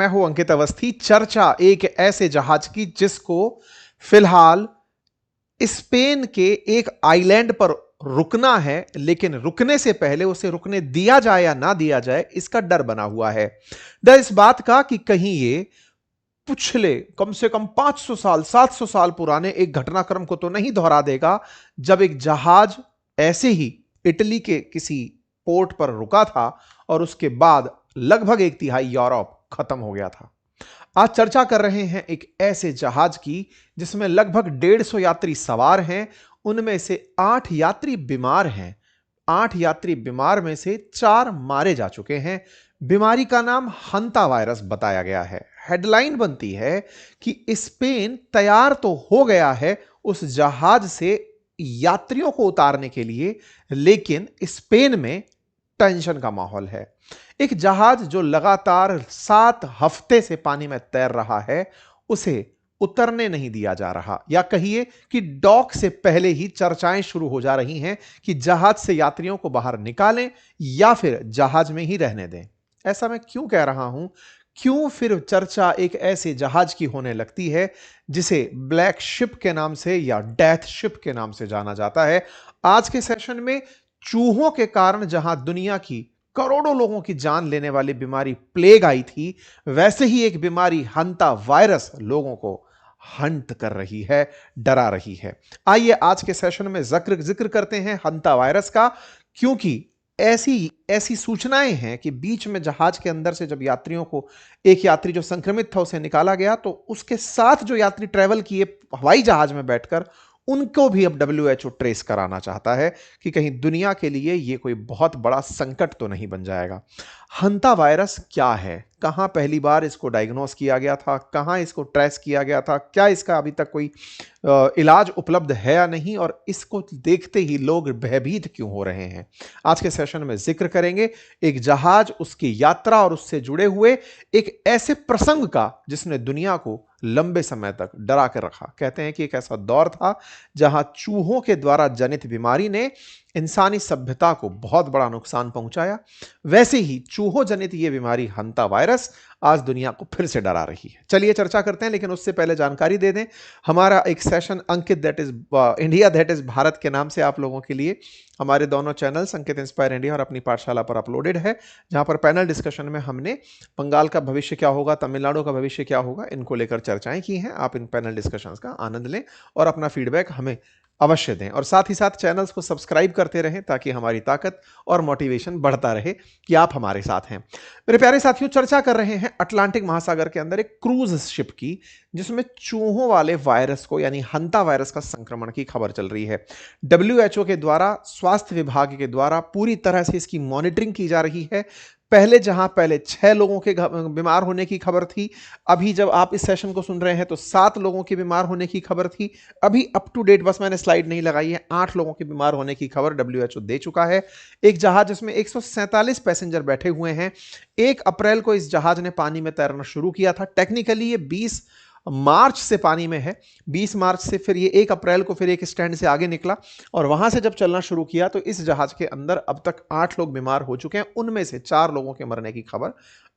मैं हूं अंकित अवस्थी। चर्चा एक ऐसे जहाज की जिसको फिलहाल स्पेन के एक आइलैंड पर रुकना है, लेकिन रुकने से पहले उसे रुकने दिया जाए या ना दिया जाए इसका डर बना हुआ है। डर इस बात का कि कहीं ये पिछले कम से कम 500 साल 700 साल पुराने एक घटनाक्रम को तो नहीं दोहरा देगा, जब एक जहाज ऐसे ही इटली के किसी पोर्ट पर रुका था और उसके बाद लगभग एक तिहाई यूरोप खत्म हो गया था। आज चर्चा कर रहे हैं एक ऐसे जहाज की जिसमें लगभग 150 यात्री सवार हैं। उनमें से 8 यात्री बीमार हैं। 8 यात्री बीमार में से 4 मारे जा चुके हैं। बीमारी का नाम हंता वायरस बताया गया है। हेडलाइन बनती है कि स्पेन तैयार तो हो गया है उस जहाज से यात्रियों को उतारने के लिए, लेकिन स्पेन में टेंशन का माहौल है। एक जहाज जो लगातार 7 हफ्ते से पानी में तैर रहा है, उसे उतरने नहीं दिया जा रहा, या कहिए कि डॉक से पहले ही चर्चाएं शुरू हो जा रही हैं कि जहाज से यात्रियों को बाहर निकालें या फिर जहाज में ही रहने दें। ऐसा मैं क्यों कह रहा हूं? क्यों फिर चर्चा एक ऐसे जहाज की होने लगती है जिसे ब्लैक शिप के नाम से या डेथ शिप के नाम से जाना जाता है? आज के सेशन में चूहों के कारण जहां दुनिया की करोड़ों लोगों की जान लेने वाली बीमारी प्लेग आई थी, वैसे ही एक बीमारी हंता वायरस लोगों को हंट कर रही है, डरा रही है। आइए आज के सेशन में जिक्र करते हैं हंता वायरस का, क्योंकि ऐसी ऐसी सूचनाएं हैं कि बीच में जहाज के अंदर से जब यात्रियों को, एक यात्री जो संक्रमित था उसे निकाला गया, तो उसके साथ जो यात्री ट्रेवल किए हवाई जहाज में बैठकर, उनको भी अब WHO ट्रेस कराना चाहता है कि कहीं दुनिया के लिए यह कोई बहुत बड़ा संकट तो नहीं बन जाएगा। हंता वायरस क्या है? कहां पहली बार इसको डायग्नोस किया गया था? कहां इसको ट्रेस किया गया था? क्या इसका अभी तक कोई इलाज उपलब्ध है या नहीं? और इसको देखते ही लोग भयभीत क्यों हो रहे हैं? आज के सेशन में जिक्र करेंगे एक जहाज, उसकी यात्रा और उससे जुड़े हुए एक ऐसे प्रसंग का जिसने दुनिया को लंबे समय तक डरा कर रखा। कहते हैं कि एक ऐसा दौर था जहां चूहों के द्वारा जनित बीमारी ने इंसानी सभ्यता को बहुत बड़ा नुकसान पहुंचाया। वैसे ही चूहों जनित यह बीमारी हंता वायरस आज दुनिया को फिर से डरा रही है। चलिए चर्चा करते हैं, लेकिन उससे पहले जानकारी दे दें, हमारा एक session Ankit that is India that is Bharat के नाम से आप लोगों के लिए हमारे दोनों चैनल्स अंकित इंस्पायर इंडिया और अपनी पाठशाला पर अपलोडेड है, जहां पर पैनल डिस्कशन में हमने बंगाल का भविष्य क्या होगा, तमिलनाडु का भविष्य क्या होगा, इनको लेकर चर्चाएं की हैं। आप इन पैनल डिस्कशंस का आनंद लें और अपना फीडबैक हमें अवश्य दें, और साथ ही साथ चैनल्स को सब्सक्राइब करते रहें ताकि हमारी ताकत और मोटिवेशन बढ़ता रहे कि आप हमारे साथ हैं। मेरे प्यारे साथियों, चर्चा कर रहे हैं अटलांटिक महासागर के अंदर एक क्रूज शिप की, जिसमें चूहों वाले वायरस को यानी हंता वायरस का संक्रमण की खबर चल रही है। WHO के द्वारा, स्वास्थ्य विभाग के द्वारा पूरी तरह से इसकी मॉनिटरिंग की जा रही है। पहले 6 लोगों के बीमार होने की खबर थी, अभी जब आप इस सेशन को सुन रहे हैं तो 7 लोगों के बीमार होने की खबर थी। अभी अप टू डेट, बस मैंने स्लाइड नहीं लगाई है, 8 लोगों के बीमार होने की खबर WHO दे चुका है। एक जहाज जिसमें 147 पैसेंजर बैठे हुए हैं। 1 अप्रैल को इस जहाज ने पानी में तैरना शुरू किया था। टेक्निकली ये 20 मार्च से पानी में है। 20 मार्च से फिर ये 1 अप्रैल को फिर एक स्टैंड से आगे निकला, और वहां से जब चलना शुरू किया तो इस जहाज के अंदर अब तक 8 लोग बीमार हो चुके हैं। उनमें से 4 लोगों के मरने की खबर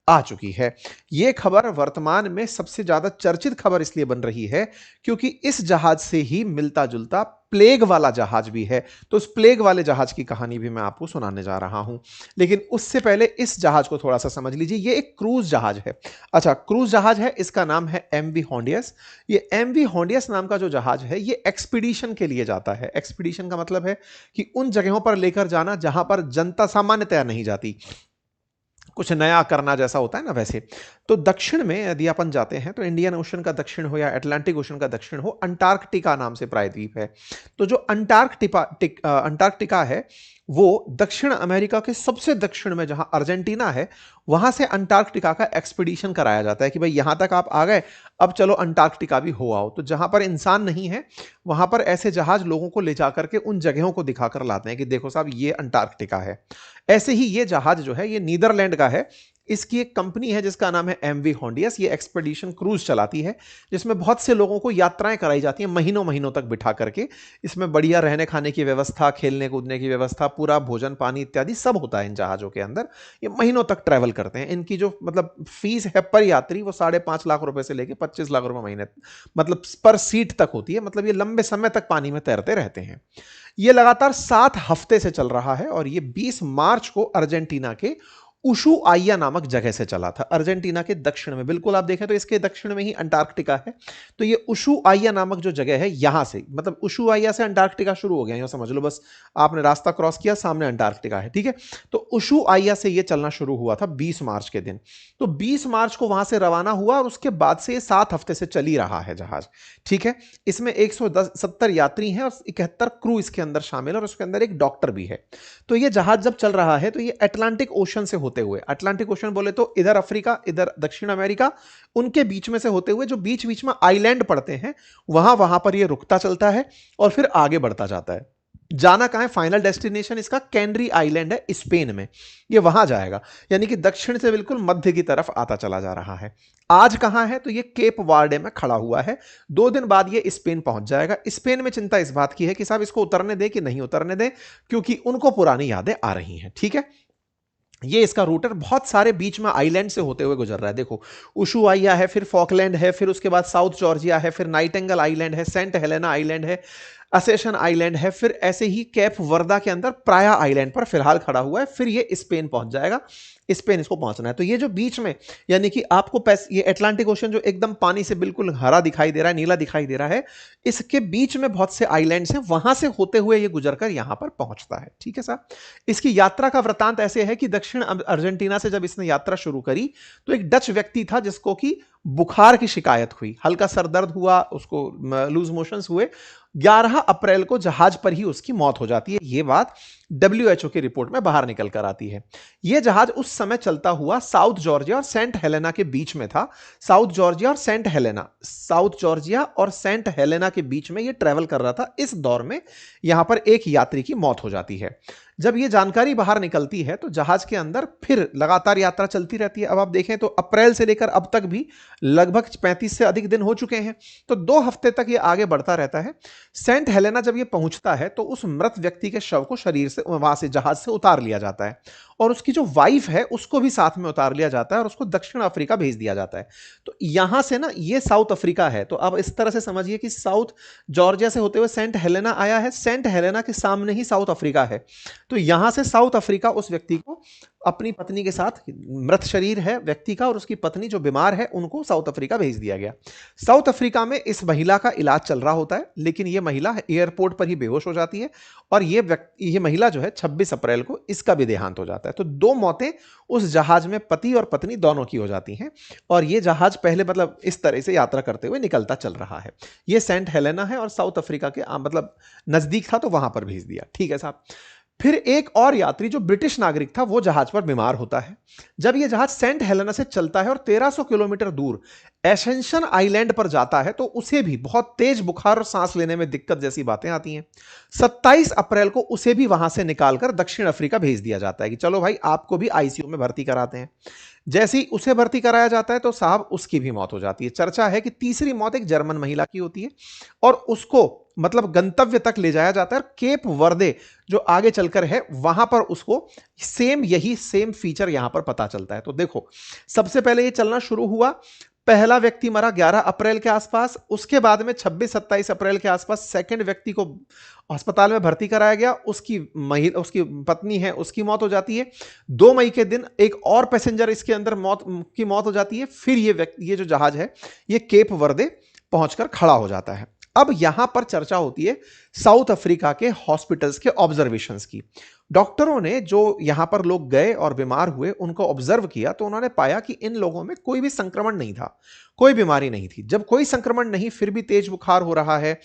आ चुकी है। यह खबर वर्तमान में सबसे ज्यादा चर्चित खबर इसलिए बन रही है क्योंकि इस जहाज से ही मिलता जुलता प्लेग वाला जहाज भी है। तो उस प्लेग वाले जहाज की कहानी भी मैं आपको सुनाने जा रहा हूं, लेकिन उससे पहले इस जहाज को थोड़ा सा समझ लीजिए। यह एक क्रूज जहाज है। अच्छा, क्रूज जहाज है, इसका नाम है MV होंडियस। ये MV होंडियस नाम का जो जहाज है, ये एक्सपीडिशन के लिए जाता है। एक्सपीडिशन का मतलब है कि उन जगहों पर लेकर जाना जहां पर जनता सामान्यतया नहीं जाती, कुछ नया करना जैसा होता है ना। वैसे तो दक्षिण में यदि अपन जाते हैं तो इंडियन ओशन का दक्षिण हो या अटलांटिक ओशन का दक्षिण हो, अंटार्कटिका नाम से प्रायद्वीप है। तो जो अंटार्कटिका है वो दक्षिण अमेरिका के सबसे दक्षिण में, जहां अर्जेंटीना है, वहां से अंटार्कटिका का एक्सपीडिशन कराया जाता है कि भाई यहां तक आप आ गए, अब चलो अंटार्कटिका भी हो आओ। तो जहां पर इंसान नहीं है वहां पर ऐसे जहाज लोगों को ले जाकर के उन जगहों को दिखाकर लाते हैं कि देखो साहब ये अंटार्कटिका है। ऐसे ही ये जहाज जो है ये नीदरलैंड का है। इसकी एक कंपनी है जिसका नाम है एमवी होंडियस, ये एक्सपेडिशन क्रूज चलाती है जिसमें बहुत से लोगों को यात्राएं कराई जाती हैं महीनों महीनों तक बिठा करके। इसमें बढ़िया रहने खाने की व्यवस्था, खेलने कूदने की व्यवस्था, पूरा भोजन पानी इत्यादि सब होता है इन जहाजों के अंदर। ये महीनों तक ट्रैवल करते हैं। इनकी जो मतलब फीस है पर यात्री वो 5.5 लाख रुपए से लेकर 25 लाख रुपए महीने मतलब पर सीट तक होती है। मतलब ये लंबे समय तक पानी में तैरते रहते हैं। ये लगातार 7 हफ्ते से चल रहा है और ये 20 मार्च को अर्जेंटीना के उशुआइया नामक जगह से चला था। अर्जेंटीना के दक्षिण में, बिल्कुल आप देखें तो इसके दक्षिण में ही अंटार्कटिका है। तो ये उशुआइया नामक जो जगह है यहां से, मतलब उशुआइया से अंटार्कटिका शुरू हो गया, यूं समझ लो बस आपने रास्ता क्रॉस किया, सामने अंटार्कटिका है, ठीक है। तो उशुआइया से ये चलना शुरू हुआ था 20 मार्च के दिन। तो 20 मार्च को वहां से रवाना हुआ और उसके बाद से ये 7 हफ्ते से चल ही रहा है जहाज, ठीक है। इसमें 170 यात्री हैं और 71 क्रू इसके अंदर शामिल है और उसके अंदर एक डॉक्टर भी है। तो ये जहाज जब चल रहा है तो ये अटलांटिक ओशन से होते हुए, अटलांटिक ओशन बोले तो इधर अफ्रीका इधर दक्षिण अमेरिका, उनके बीच में से होते हुए जो बीच बीच में आइलैंड पड़ते हैं वहां वहां पर ये रुकता चलता है और फिर आगे बढ़ता जाता है। जाना कहां है, फाइनल डेस्टिनेशन इसका कैनरी आइलैंड है स्पेन में, ये वहां जाएगा। यानी कि दक्षिण से बिल्कुल मध्य की तरफ आता चला जा रहा है। आज कहां है, तो ये केप वार्डे में खड़ा हुआ है। 2 दिन बाद ये स्पेन पहुंच जाएगा। स्पेन में चिंता इस बात की है कि साहब इसको उतरने दे कि नहीं उतरने दे, क्योंकि उनको पुरानी यादें आ रही हैं, ठीक है। ये इसका रूट है, बहुत सारे बीच में आइलैंड से होते हुए गुजर रहा है। देखो उशुआइया है, फिर फॉकलैंड है, फिर उसके बाद साउथ जॉर्जिया है, फिर नाइटेंगल आइलैंड है, सेंट हेलेना आइलैंड है, असेशन आइलैंड है, फिर ऐसे ही कैप वर्दा के अंदर प्राया आइलैंड पर फिलहाल खड़ा हुआ है। फिर ये स्पेन पहुंच जाएगा। स्पेन इसको पहुंचना है। तो ये जो बीच में, यानी कि आपको ये अटलांटिक ओशन जो एकदम पानी से बिल्कुल हरा दिखाई दे रहा है, नीला दिखाई दे रहा है, इसके बीच में बहुत से आइलैंड्स हैं, वहां से होते हुए ये गुजरकर यहां पर पहुंचता है, ठीक है साहब। इसकी यात्रा का वृतांत ऐसे है कि दक्षिण अर्जेंटीना से जब इसने यात्रा शुरू करी तो एक डच व्यक्ति था जिसको कि बुखार की शिकायत हुई, हल्का सर दर्द हुआ, उसको लूज मोशंस हुए। 11 अप्रैल को जहाज पर ही उसकी मौत हो जाती है। यह बात WHO की रिपोर्ट में बाहर निकल कर आती है। यह जहाज उस समय चलता हुआ साउथ जॉर्जिया और सेंट हेलेना के बीच में था। साउथ जॉर्जिया और सेंट हेलेना, साउथ जॉर्जिया और सेंट हेलेना के बीच में यह ट्रेवल कर रहा था। इस दौर में यहां पर एक यात्री की मौत हो जाती है। जब यह जानकारी बाहर निकलती है तो जहाज के अंदर फिर लगातार यात्रा चलती रहती है। अब आप देखें तो अप्रैल से लेकर अब तक भी लगभग 35 से अधिक दिन हो चुके हैं। तो 2 हफ्ते तक यह आगे बढ़ता रहता है। सेंट हेलेना जब यह पहुंचता है तो उस मृत व्यक्ति के शव को शरीर से, वहां से जहाज से उतार लिया जाता है और उसकी जो वाइफ है उसको भी साथ में उतार लिया जाता है और उसको दक्षिण अफ्रीका भेज दिया जाता है। तो यहां से ना ये साउथ अफ्रीका है। तो अब इस तरह से समझिए कि साउथ जॉर्जिया से होते हुए सेंट हेलेना आया है, सेंट हेलेना के सामने ही साउथ अफ्रीका है। तो यहां से साउथ अफ्रीका उस व्यक्ति को अपनी पत्नी के साथ, मृत शरीर है व्यक्ति का और उसकी पत्नी जो बीमार है उनको साउथ अफ्रीका भेज दिया गया। साउथ अफ्रीका में इस महिला का इलाज चल रहा होता है, लेकिन यह महिला एयरपोर्ट पर ही बेहोश हो जाती है और यह महिला जो है 26 अप्रैल को इसका भी देहांत हो जाता है। तो 2 मौतें उस जहाज में पति और पत्नी दोनों की हो जाती हैं और यह जहाज पहले मतलब इस तरह से यात्रा करते हुए निकलता चल रहा है। यह सेंट हेलेना है और साउथ अफ्रीका के मतलब नजदीक था तो वहां पर भेज दिया, ठीक है साहब। फिर एक और यात्री जो ब्रिटिश नागरिक था वो जहाज पर बीमार होता है। जब यह जहाज सेंट हेलेना से चलता है और 1300 किलोमीटर दूर एसेंशन आइलैंड पर जाता है तो उसे भी बहुत तेज बुखार और सांस लेने में दिक्कत जैसी बातें आती हैं। 27 अप्रैल को उसे भी वहां से निकालकर दक्षिण अफ्रीका भेज दिया जाता है कि चलो भाई आपको भी आईसीयू में भर्ती कराते हैं। जैसे ही उसे भर्ती कराया जाता है तो साहब उसकी भी मौत हो जाती है। चर्चा है कि तीसरी मौत एक जर्मन महिला की होती है और उसको मतलब गंतव्य तक ले जाया जाता है। केप वर्दे जो आगे चलकर है वहां पर उसको यही सेम फीचर यहां पर पता चलता है। तो देखो सबसे पहले ये चलना शुरू हुआ, पहला व्यक्ति मरा 11 अप्रैल के आसपास, उसके बाद में 26-27 अप्रैल के आसपास सेकंड व्यक्ति को अस्पताल में भर्ती कराया गया, उसकी पत्नी है उसकी मौत हो जाती है। 2 मई के दिन एक और पैसेंजर इसके अंदर मौत हो जाती है। फिर ये जो जहाज है ये केप वर्दे पहुंचकर खड़ा हो जाता है। अब यहां पर चर्चा होती है साउथ अफ्रीका के हॉस्पिटल्स के ऑब्जर्वेशंस की। डॉक्टरों ने जो यहां पर लोग गए और बीमार हुए उनको ऑब्जर्व किया तो उन्होंने पाया कि इन लोगों में कोई भी संक्रमण नहीं था, कोई बीमारी नहीं थी। जब कोई संक्रमण नहीं फिर भी तेज बुखार हो रहा है,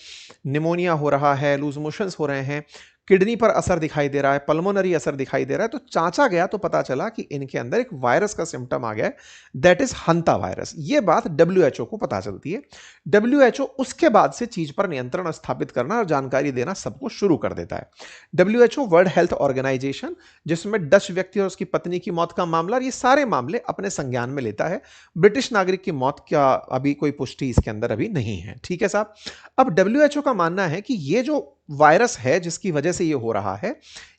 निमोनिया हो रहा है, लूज मोशंस हो रहे हैं, किडनी पर असर दिखाई दे रहा है, पल्मोनरी असर दिखाई दे रहा है, तो जांचा गया तो पता चला कि इनके अंदर एक वायरस का सिम्टम आ गया है, दैट इज हंता वायरस। ये बात डब्ल्यूएचओ को पता चलती है। डब्ल्यूएचओ उसके बाद से चीज पर नियंत्रण स्थापित करना और जानकारी देना सबको शुरू कर देता है। डब्ल्यूएचओ वर्ल्ड हेल्थ ऑर्गेनाइजेशन, जिसमें डच व्यक्ति और उसकी पत्नी की मौत का मामला और ये सारे मामले अपने संज्ञान में लेता है। ब्रिटिश नागरिक की मौत का अभी कोई पुष्टि इसके अंदर अभी नहीं है। ठीक है साहब। अब डब्ल्यूएचओ का मानना है कि ये जो वायरस है जिसकी वजह से ये हो रहा है,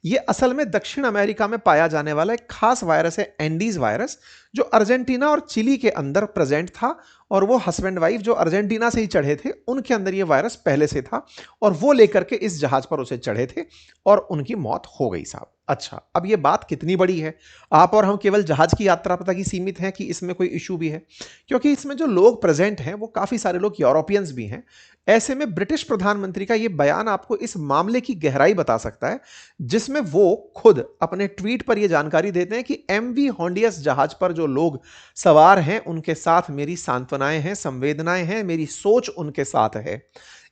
ये असल में दक्षिण अमेरिका में पाया जाने वाला एक खास वायरस है, एंडीज वायरस, जो अर्जेंटीना और चिली के अंदर प्रेजेंट था। और वो हस्बैंड वाइफ जो अर्जेंटीना से ही चढ़े थे, उनके अंदर ये वायरस पहले से था और वो लेकर के इस जहाज पर उसे चढ़े थे और उनकी मौत हो गई साहब। अच्छा, अब ये बात कितनी बड़ी है? आप और हम केवल जहाज की यात्रा तक ही सीमित हैं कि इसमें कोई इशू भी है? क्योंकि इसमें जो लोग प्रेजेंट हैं वो काफी सारे लोग यूरोपियंस भी हैं। ऐसे में ब्रिटिश प्रधानमंत्री का यह बयान आपको इस मामले की गहराई बता सकता है, जिसमें वो खुद अपने ट्वीट पर यह जानकारी देते हैं कि एमवी होंडियस जहाज पर जो लोग सवार हैं उनके साथ मेरी सांत्वनाएं हैं, संवेदनाएं हैं, मेरी सोच उनके साथ है।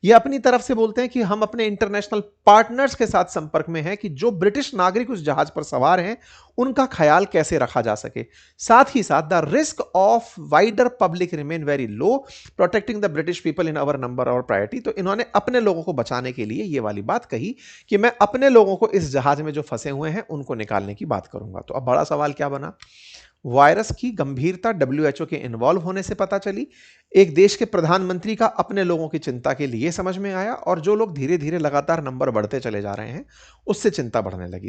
ये अपनी तरफ से बोलते हैं कि हम अपने इंटरनेशनल पार्टनर्स के साथ संपर्क में हैं कि जो ब्रिटिश नागरिक उस जहाज पर सवार हैं उनका ख्याल कैसे रखा जा सके। साथ ही साथ the risk of wider public remain very low, protecting the British people in our number और प्रायोरिटी। तो इन्होंने अपने लोगों को बचाने के लिए ये वाली बात कही कि मैं अपने लोगों को इस जहाज में जो फंसे हुए हैं उनको निकालने की बात करूंगा। तो अब बड़ा सवाल क्या बना? वायरस की गंभीरता डब्ल्यूएचओ के इन्वॉल्व होने से पता चली, एक देश के प्रधानमंत्री का अपने लोगों की चिंता के लिए समझ में आया, और जो लोग धीरे धीरे लगातार नंबर बढ़ते चले जा रहे हैं उससे चिंता बढ़ने लगी।